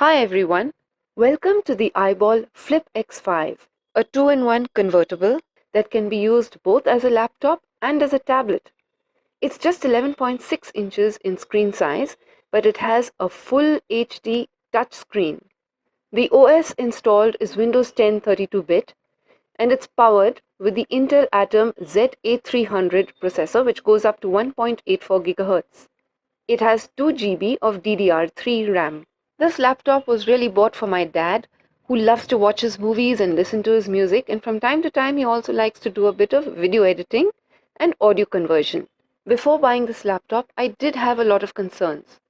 Hi everyone, welcome to the iBall Flip X5, a 2-in-1 convertible that can be used both as a laptop and as a tablet. It's just 11.6 inches in screen size, but it has a full HD touchscreen. The OS installed is Windows 10 32-bit, and it's powered with the Intel Atom Z8300 processor, which goes up to 1.84 GHz. It has 2 GB of DDR3 RAM. This laptop was really bought for my dad, who loves to watch his movies and listen to his music, and from time to time he also likes to do a bit of video editing and audio conversion. Before buying this laptop, I did have a lot of concerns.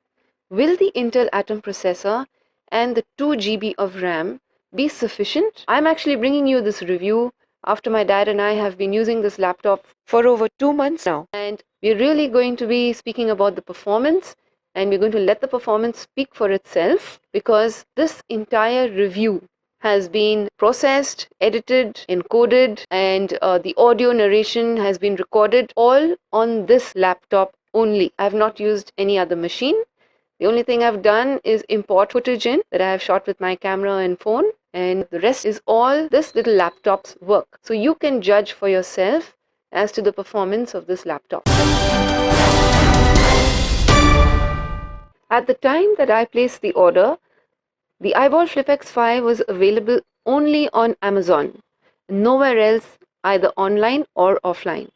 Will the Intel Atom processor and the 2 GB of RAM be sufficient? I'm actually bringing you this review after my dad and I have been using this laptop for over 2 months now. And we're really going to be speaking about the performance, and we're going to let the performance speak for itself, because this entire review has been processed, edited, encoded, and the audio narration has been recorded all on this laptop only. I have not used any other machine. The only thing I've done is import footage in that I have shot with my camera and phone, and the rest is all this little laptop's work. So you can judge for yourself as to the performance of this laptop. At the time that I placed the order, the iBall Flip X5 was available only on Amazon, nowhere else, either online or offline.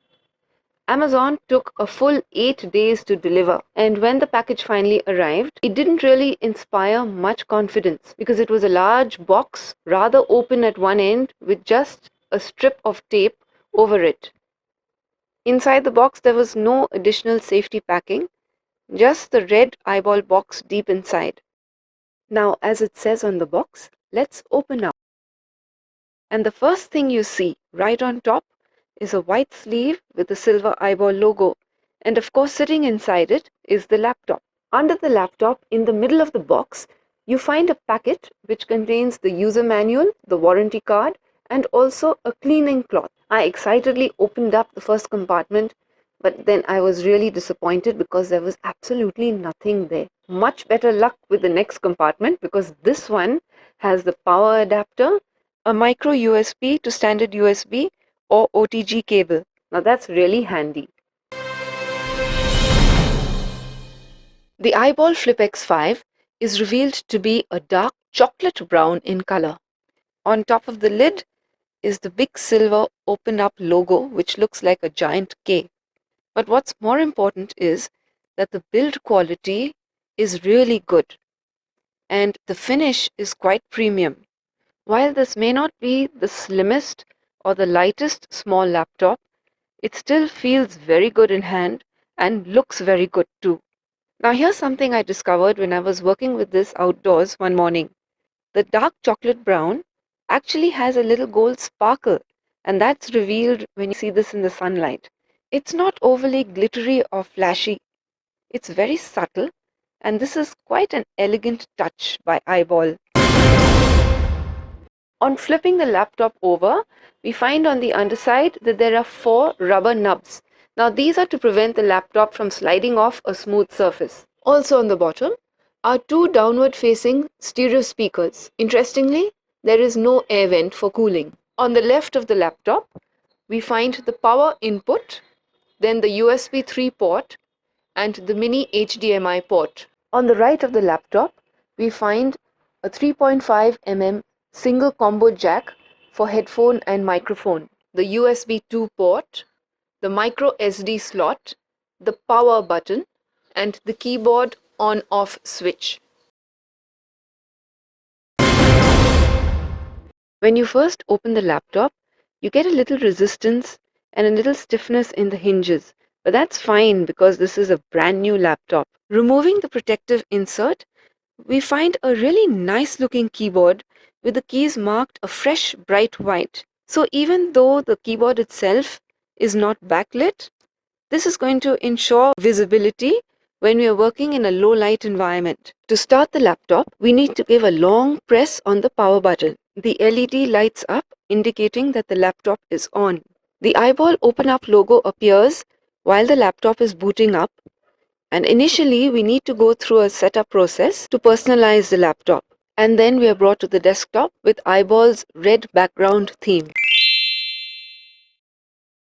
Amazon took a full 8 days to deliver, and when the package finally arrived, it didn't really inspire much confidence because it was a large box, rather open at one end, with just a strip of tape over it. Inside the box, there was no additional safety packing, just the red iBall box deep inside. Now, as it says on the box, let's open up. And the first thing you see right on top is a white sleeve with the silver iBall logo, and of course sitting inside it is the laptop. Under the laptop, in the middle of the box, you find a packet which contains the user manual, the warranty card, and also a cleaning cloth. I excitedly opened up the first compartment, but then I was really disappointed because there was absolutely nothing there. Much better luck with the next compartment, because this one has the power adapter, a micro USB to standard USB, or OTG cable. Now that's really handy. The iBall Flip X5 is revealed to be a dark chocolate brown in color. On top of the lid is the big silver open up logo, which looks like a giant K. But what's more important is that the build quality is really good, and the finish is quite premium. While this may not be the slimmest or the lightest small laptop, it still feels very good in hand and looks very good too. Now here's something I discovered when I was working with this outdoors one morning. The dark chocolate brown actually has a little gold sparkle, and that's revealed when you see this in the sunlight. It's not overly glittery or flashy. It's very subtle, and this is quite an elegant touch by iBall. On flipping the laptop over, we find on the underside that there are 4 rubber nubs. Now these are to prevent the laptop from sliding off a smooth surface. Also on the bottom are 2 downward facing stereo speakers. Interestingly, there is no air vent for cooling. On the left of the laptop, we find the power input, then the USB 3 port, and the mini HDMI port. On the right of the laptop, we find a 3.5 mm single combo jack for headphone and microphone, the USB 2 port, the micro SD slot, the power button, and the keyboard on-off switch. When you first open the laptop, you get a little resistance and a little stiffness in the hinges, but that's fine because this is a brand new laptop. Removing the protective insert, we find a really nice looking keyboard with the keys marked a fresh bright white. So even though the keyboard itself is not backlit, this is going to ensure visibility when we are working in a low light environment. To start the laptop, we need to give a long press on the power button. The LED lights up, indicating that the laptop is on. The iBall Open Up logo appears while the laptop is booting up, and initially we need to go through a setup process to personalize the laptop. And then we are brought to the desktop with iBall's red background theme.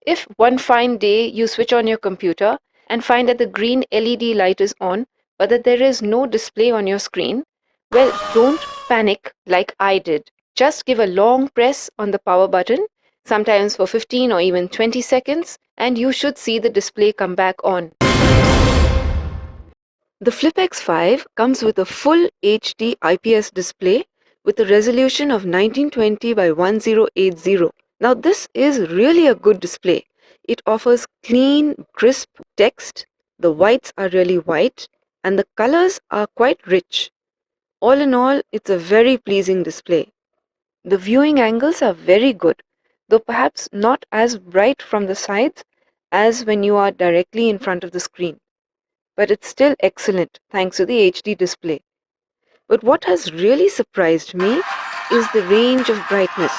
If one fine day you switch on your computer and find that the green LED light is on, but that there is no display on your screen, well, don't panic like I did. Just give a long press on the power button, sometimes for 15 or even 20 seconds, and you should see the display come back on. The Flip X5 comes with a full HD IPS display with a resolution of 1920 by 1080. Now, this is really a good display. It offers clean, crisp text, the whites are really white, and the colors are quite rich. All in all, it's a very pleasing display. The viewing angles are very good, though perhaps not as bright from the sides as when you are directly in front of the screen. But it's still excellent thanks to the HD display. But what has really surprised me is the range of brightness,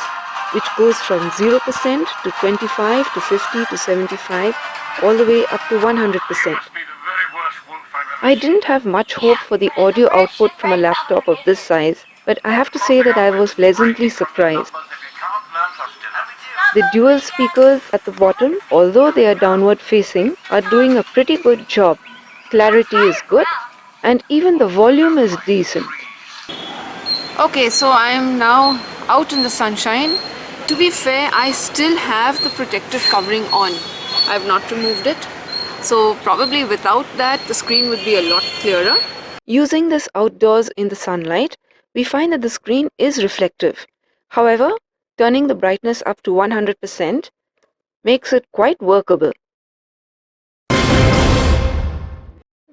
which goes from 0% to 25 to 50 to 75, all the way up to 100%. I didn't have much hope for the audio output from a laptop of this size, but I have to say that I was pleasantly surprised. The dual speakers at the bottom, although they are downward facing, are doing a pretty good job. Clarity is good, and even the volume is decent. Okay, so I am now out in the sunshine. To be fair, I still have the protective covering on. I have not removed it. So probably without that, the screen would be a lot clearer. Using this outdoors in the sunlight, we find that the screen is reflective. However, turning the brightness up to 100% makes it quite workable.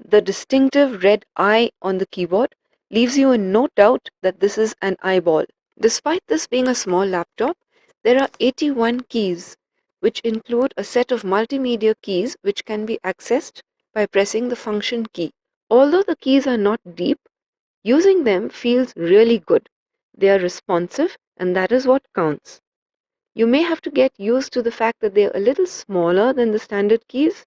The distinctive red eye on the keyboard leaves you in no doubt that this is an iBall. Despite this being a small laptop, there are 81 keys, which include a set of multimedia keys which can be accessed by pressing the function key. Although the keys are not deep, using them feels really good. They are responsive, and that is what counts. You may have to get used to the fact that they are a little smaller than the standard keys,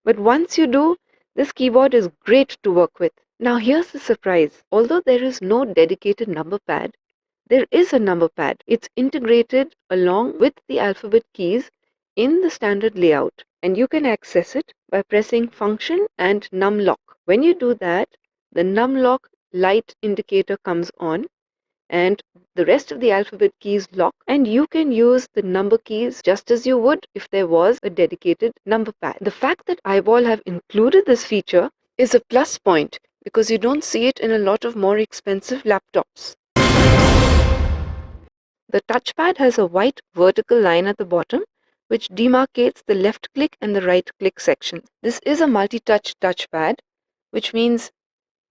but once you do, this keyboard is great to work with. Now here's the surprise. Although there is no dedicated number pad, there is a number pad. It's integrated along with the alphabet keys in the standard layout, and you can access it by pressing function and numlock. When you do that, the numlock light indicator comes on and the rest of the alphabet keys lock, and you can use the number keys just as you would if there was a dedicated number pad. The fact that iBall have included this feature is a plus point because you don't see it in a lot of more expensive laptops. The touchpad has a white vertical line at the bottom which demarcates the left click and the right click section. This is a multi-touch touchpad, which means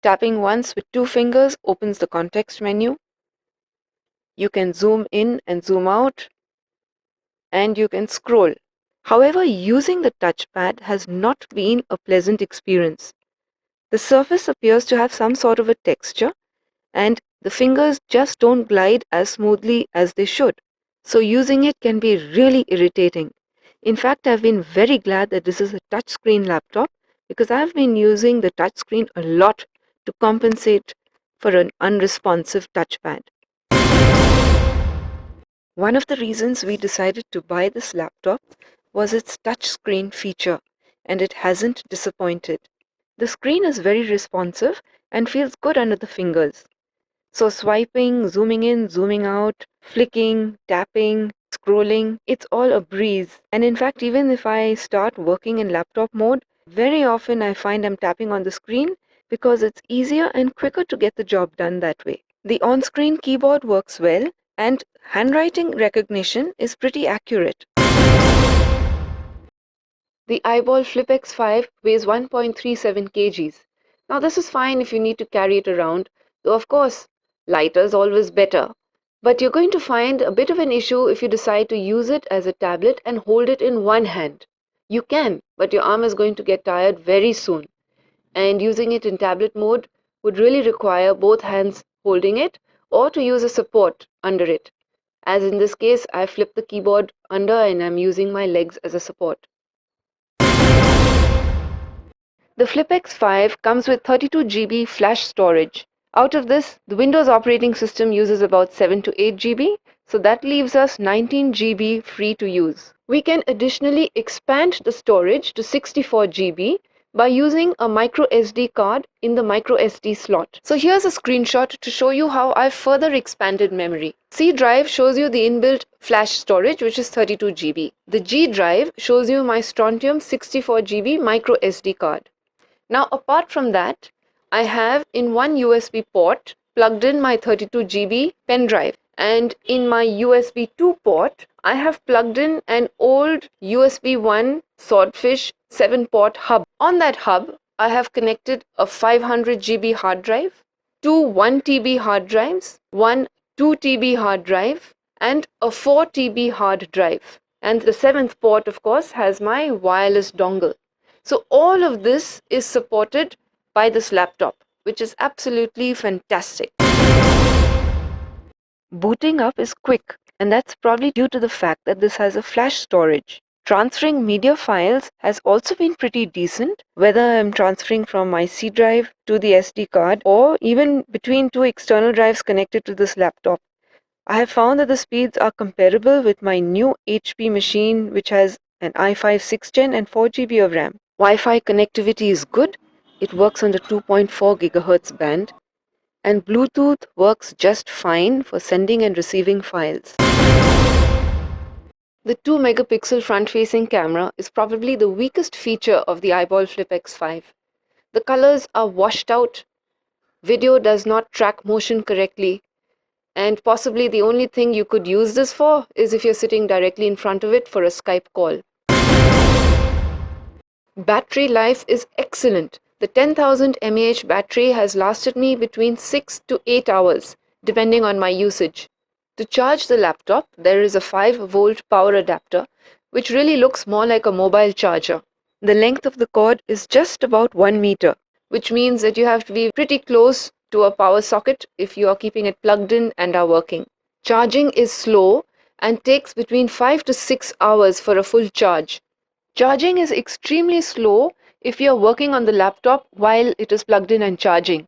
tapping once with two fingers opens the context menu. You can zoom in and zoom out, and you can scroll. However, using the touchpad has not been a pleasant experience. The surface appears to have some sort of a texture, and the fingers just don't glide as smoothly as they should. So using it can be really irritating. In fact, I've been very glad that this is a touchscreen laptop because I've been using the touchscreen a lot to compensate for an unresponsive touchpad. One of the reasons we decided to buy this laptop was its touchscreen feature, and it hasn't disappointed. The screen is very responsive and feels good under the fingers. So swiping, zooming in, zooming out, flicking, tapping, scrolling, it's all a breeze. And in fact, even if I start working in laptop mode, very often I find I'm tapping on the screen because it's easier and quicker to get the job done that way. The on-screen keyboard works well, and handwriting recognition is pretty accurate. The iBall Flip X5 weighs 1.37 kgs. Now this is fine if you need to carry it around, though of course lighter is always better. But you're going to find a bit of an issue if you decide to use it as a tablet and hold it in one hand. You can, but your arm is going to get tired very soon. And using it in tablet mode would really require both hands holding it or to use a support under it. As in this case, I flipped the keyboard under and I'm using my legs as a support. The Flip X5 comes with 32 GB flash storage, Out of this, the Windows operating system uses about 7 to 8 GB, so that leaves us 19 GB free to use. We can additionally expand the storage to 64 GB by using a micro SD card in the micro SD slot. So here's a screenshot to show you how I've further expanded memory. C drive shows you the inbuilt flash storage, which is 32 GB. The G drive shows you my Strontium 64 GB micro SD card. Now, apart from that, I have in one USB port plugged in my 32 GB pen drive, and in my USB 2 port, I have plugged in an old USB 1 Swordfish 7 port hub. On that hub, I have connected a 500 GB hard drive, two 1 TB hard drives, one 2 TB hard drive, and a 4 TB hard drive. And the 7th port, of course, has my wireless dongle. So all of this is supported by this laptop, which is absolutely fantastic. Booting up is quick, and that's probably due to the fact that this has a flash storage. Transferring media files has also been pretty decent, whether I'm transferring from my C drive to the SD card or even between two external drives connected to this laptop. I have found that the speeds are comparable with my new HP machine, which has an i5 6th Gen and 4 GB of RAM. Wi-Fi connectivity is good. It works on the 2.4 GHz band, and Bluetooth works just fine for sending and receiving files. The 2 megapixel front-facing camera is probably the weakest feature of the iBall Flip X5. The colors are washed out, video does not track motion correctly, and possibly the only thing you could use this for is if you're sitting directly in front of it for a Skype call. Battery life is excellent. The 10,000 mAh battery has lasted me between 6 to 8 hours, depending on my usage. To charge the laptop, there is a 5-volt power adapter, which really looks more like a mobile charger. The length of the cord is just about 1 meter, which means that you have to be pretty close to a power socket if you are keeping it plugged in and are working. Charging is slow and takes between 5 to 6 hours for a full charge. Charging is extremely slow if you're working on the laptop while it is plugged in and charging.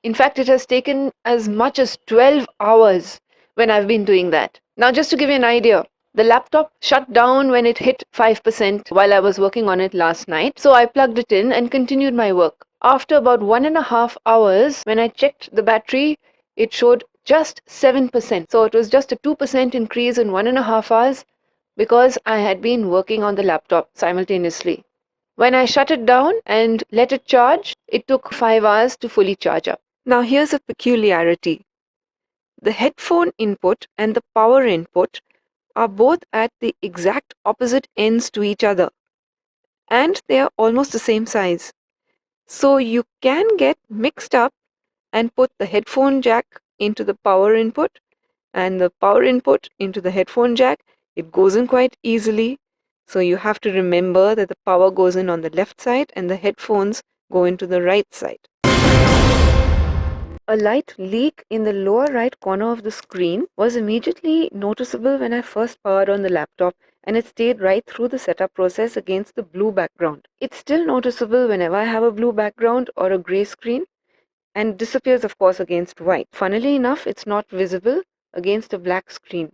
In fact, it has taken as much as 12 hours when I've been doing that. Now, just to give you an idea, the laptop shut down when it hit 5% while I was working on it last night. So I plugged it in and continued my work. After about 1.5 hours, when I checked the battery, it showed just 7%. So it was just a 2% increase in 1.5 hours, because I had been working on the laptop simultaneously. When I shut it down and let it charge, it took 5 hours to fully charge up. Now here's a peculiarity. The headphone input and the power input are both at the exact opposite ends to each other, and they are almost the same size. So you can get mixed up and put the headphone jack into the power input and the power input into the headphone jack. It goes in quite easily. So you have to remember that the power goes in on the left side and the headphones go into the right side. A light leak in the lower right corner of the screen was immediately noticeable when I first powered on the laptop, and it stayed right through the setup process against the blue background. It's still noticeable whenever I have a blue background or a gray screen, and disappears, of course, against white. Funnily enough, it's not visible against a black screen.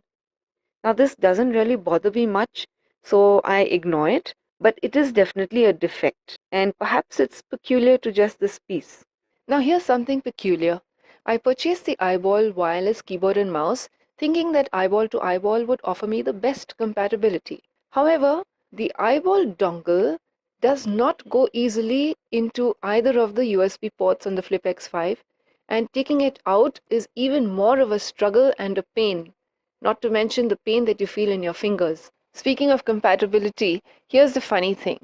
Now, this doesn't really bother me much, so I ignore it, but it is definitely a defect, and perhaps it's peculiar to just this piece. Now, here's something peculiar. I purchased the iBall wireless keyboard and mouse thinking that eyeball to eyeball would offer me the best compatibility. However, the iBall dongle does not go easily into either of the USB ports on the Flip X5, and taking it out is even more of a struggle and a pain, not to mention the pain that you feel in your fingers. Speaking of compatibility, here's the funny thing.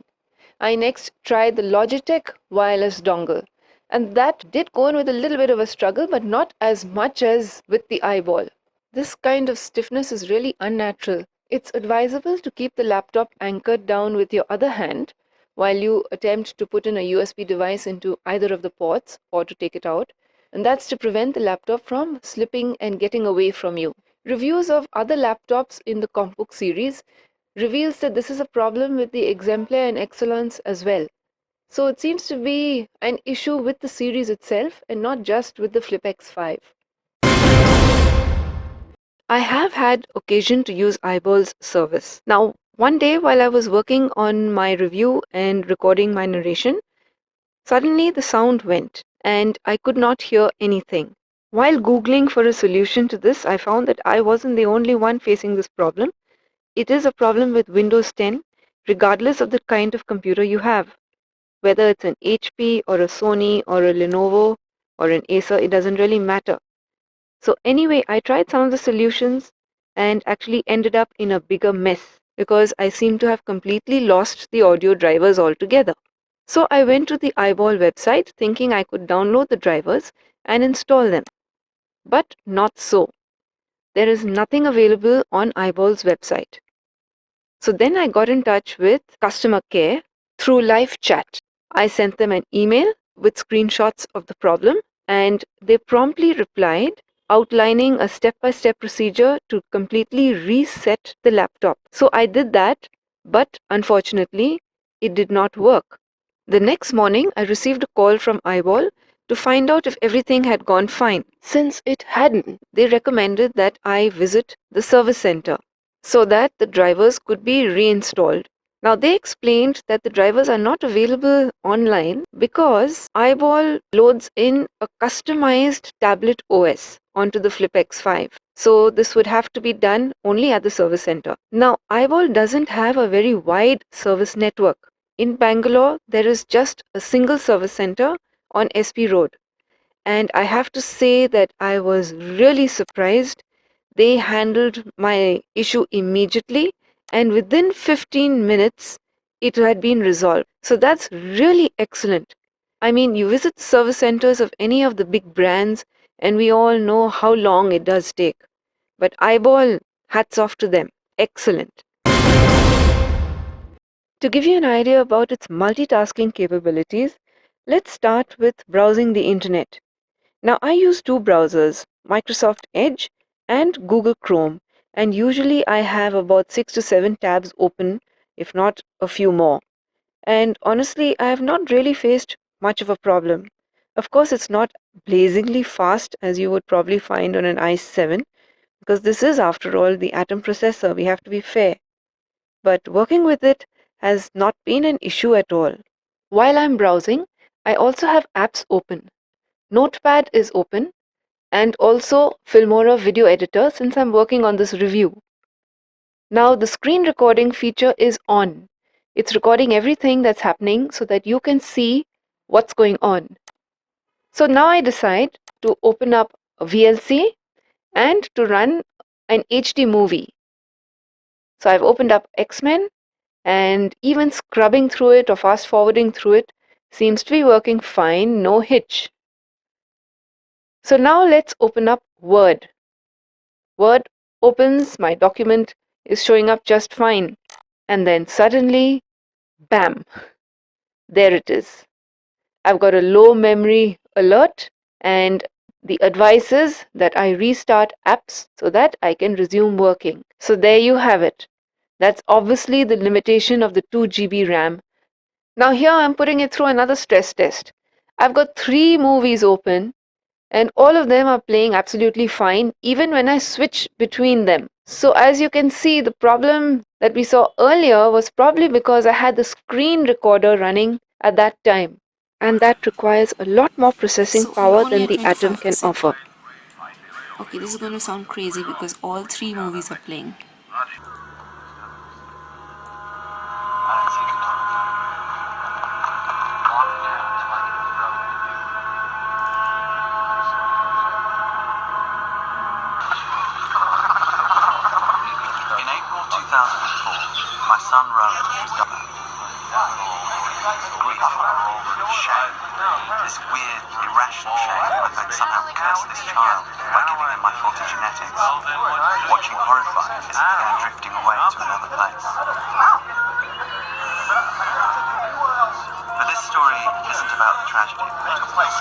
I next tried the Logitech wireless dongle, and that did go in with a little bit of a struggle, but not as much as with the iBall. This kind of stiffness is really unnatural. It's advisable to keep the laptop anchored down with your other hand while you attempt to put in a USB device into either of the ports or to take it out, and that's to prevent the laptop from slipping and getting away from you. Reviews of other laptops in the Compbook series reveals that this is a problem with the Exemplar and Excellence as well. So it seems to be an issue with the series itself and not just with the Flip X5. I have had occasion to use iBall's service. Now, one day while I was working on my review and recording my narration, suddenly the sound went and I could not hear anything. While Googling for a solution to this, I found that I wasn't the only one facing this problem. It is a problem with Windows 10, regardless of the kind of computer you have. Whether it's an HP or a Sony or a Lenovo or an Acer, it doesn't really matter. So anyway, I tried some of the solutions and actually ended up in a bigger mess because I seem to have completely lost the audio drivers altogether. So I went to the iBall website thinking I could download the drivers and install them. But not so. There is nothing available on iBall's website. So then I got in touch with customer care through live chat. I sent them an email with screenshots of the problem and they promptly replied outlining a step-by-step procedure to completely reset the laptop. So I did that, but unfortunately, it did not work. The next morning, I received a call from iBall to find out if everything had gone fine. Since it hadn't, they recommended that I visit the service center so that the drivers could be reinstalled. Now, they explained that the drivers are not available online because iBall loads in a customized tablet OS onto the Flip X5. So, this would have to be done only at the service center. Now, iBall doesn't have a very wide service network. In Bangalore, there is just a single service center on SP Road. And I have to say that I was really surprised. They handled my issue immediately, and within 15 minutes, it had been resolved. So that's really excellent. I mean, you visit the service centers of any of the big brands, and we all know how long it does take. But iBall, hats off to them. Excellent. To give you an idea about its multitasking capabilities, let's start with browsing the internet. Now, I use two browsers, Microsoft Edge and Google Chrome, and usually I have about 6 to 7 tabs open, if not a few more. And honestly, I have not really faced much of a problem. Of course, it's not blazingly fast as you would probably find on an i7, because this is, after all, the Atom processor. We have to be fair. But working with it has not been an issue at all. While I'm browsing, I also have apps open. Notepad is open, and also Filmora video editor since I'm working on this review. Now the screen recording feature is on. It's recording everything that's happening so that you can see what's going on. So now I decide to open up a VLC and to run an HD movie. So I've opened up X-Men, and even scrubbing through it or fast forwarding through it seems to be working fine, no hitch. So now let's open up Word. Word opens, my document is showing up just fine. And then suddenly, bam, there it is. I've got a low memory alert, and the advice is that I restart apps so that I can resume working. So there you have it. That's obviously the limitation of the 2 GB RAM. Now here I'm putting it through another stress test. I've got 3 movies open and all of them are playing absolutely fine even when I switch between them. So as you can see, the problem that we saw earlier was probably because I had the screen recorder running at that time, and that requires a lot more processing So we're power only than at the Atom can 25%. offer. Okay, this is going to sound crazy because all 3 movies are playing. In April 2004, my son Rowan was diagnosed with grief, shame, this weird, irrational shame like I'd somehow cursed this child by giving him my faulty genetics, watching horrified as he began drifting away to another place. But this story isn't about the tragedy that took place.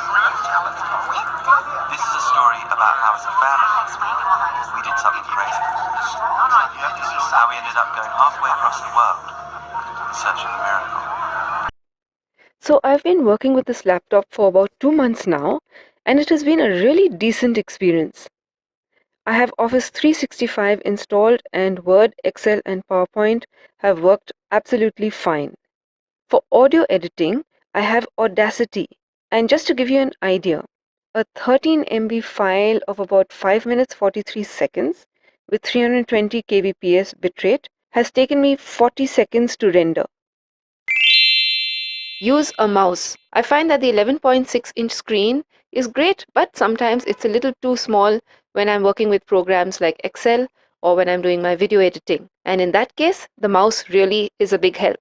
This is a story about how, as a family, we did something crazy. How we ended up going halfway across the world in search of a miracle. So I've been working with this laptop for about 2 months now, and it has been a really decent experience. I have Office 365 installed, and Word, Excel, and PowerPoint have worked absolutely fine. For audio editing, I have Audacity. And just to give you an idea, a 13 MB file of about 5 minutes 43 seconds with 320 kbps bitrate has taken me 40 seconds to render. Use a mouse. I find that the 11.6-inch screen is great, but sometimes it's a little too small when I'm working with programs like Excel or when I'm doing my video editing. And in that case, the mouse really is a big help.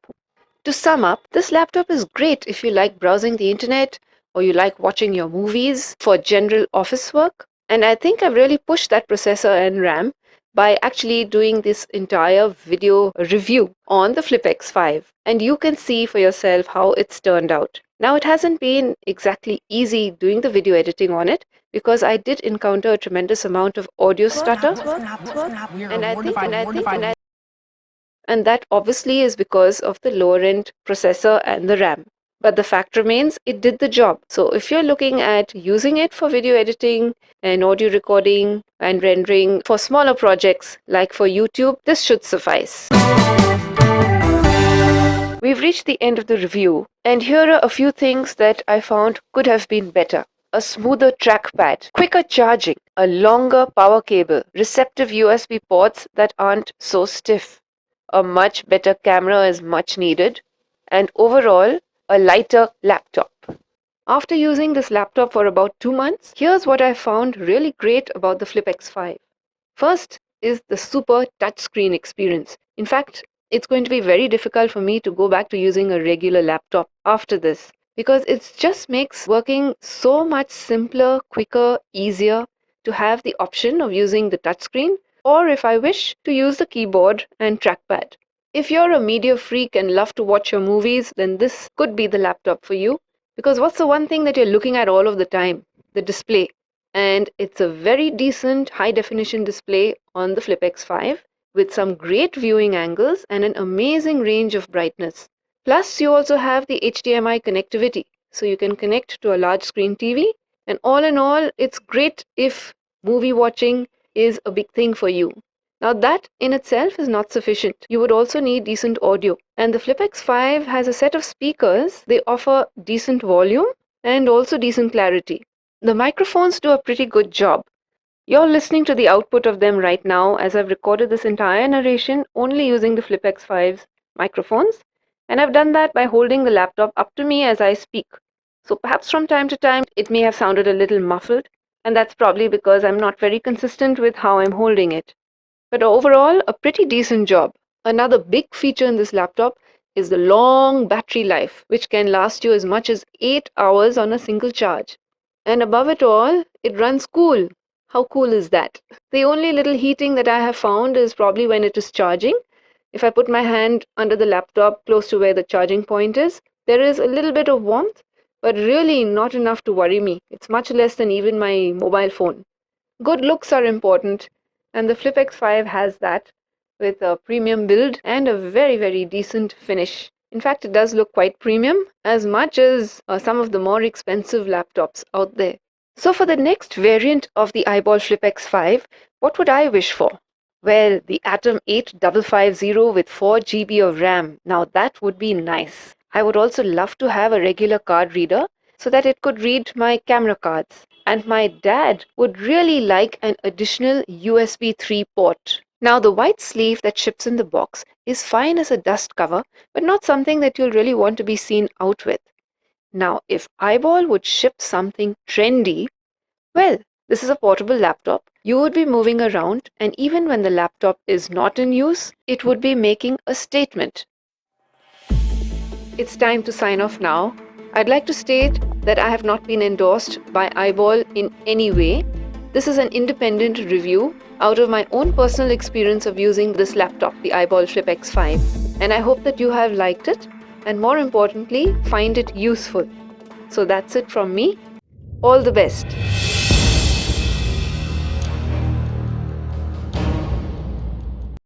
To sum up, this laptop is great if you like browsing the internet or you like watching your movies for general office work. And I think I've really pushed that processor and RAM by actually doing this entire video review on the Flip X5. And you can see for yourself how it's turned out. Now, it hasn't been exactly easy doing the video editing on it because I did encounter a tremendous amount of audio stutter. And that obviously is because of the lower end processor and the RAM. But the fact remains, it did the job. So if you're looking at using it for video editing and audio recording and rendering for smaller projects like for YouTube, this should suffice. We've reached the end of the review, and here are a few things that I found could have been better. A smoother trackpad, quicker charging, a longer power cable, receptive USB ports that aren't so stiff. A much better camera is much needed, and overall, a lighter laptop. After using this laptop for about 2 months, here's what I found really great about the Flip X5. First is the super touchscreen experience. In fact, it's going to be very difficult for me to go back to using a regular laptop after this because it just makes working so much simpler, quicker, easier to have the option of using the touchscreen, or if I wish, to use the keyboard and trackpad. If you're a media freak and love to watch your movies, then this could be the laptop for you. Because what's the one thing that you're looking at all of the time? The display. And it's a very decent high definition display on the Flip X5 with some great viewing angles and an amazing range of brightness. Plus, you also have the HDMI connectivity, so you can connect to a large screen TV. And all in all, it's great if movie watching is a big thing for you. Now, that in itself is not sufficient. You would also need decent audio. And the Flip X5 has a set of speakers. They offer decent volume and also decent clarity. The microphones do a pretty good job. You're listening to the output of them right now as I've recorded this entire narration only using the Flip X5's microphones. And I've done that by holding the laptop up to me as I speak. So perhaps from time to time it may have sounded a little muffled, and that's probably because I'm not very consistent with how I'm holding it. But overall, a pretty decent job. Another big feature in this laptop is the long battery life, which can last you as much as 8 hours on a single charge. And above it all, it runs cool. How cool is that? The only little heating that I have found is probably when it is charging. If I put my hand under the laptop close to where the charging point is, there is a little bit of warmth, but really not enough to worry me. It's much less than even my mobile phone. Good looks are important, and the Flip X5 has that with a premium build and a very, very decent finish. In fact, it does look quite premium, as much as some of the more expensive laptops out there. So for the next variant of the iBall Flip X5, what would I wish for? Well, the Atom 8550 with 4 GB of RAM. Now that would be nice. I would also love to have a regular card reader so that it could read my camera cards. And my dad would really like an additional USB 3 port. Now, the white sleeve that ships in the box is fine as a dust cover, but not something that you'll really want to be seen out with. Now, if iBall would ship something trendy, well, this is a portable laptop. You would be moving around, and even when the laptop is not in use, it would be making a statement. It's time to sign off now. I'd like to state that I have not been endorsed by iBall in any way. This is an independent review out of my own personal experience of using this laptop, the iBall Flip X5. And I hope that you have liked it and more importantly, find it useful. So that's it from me. All the best.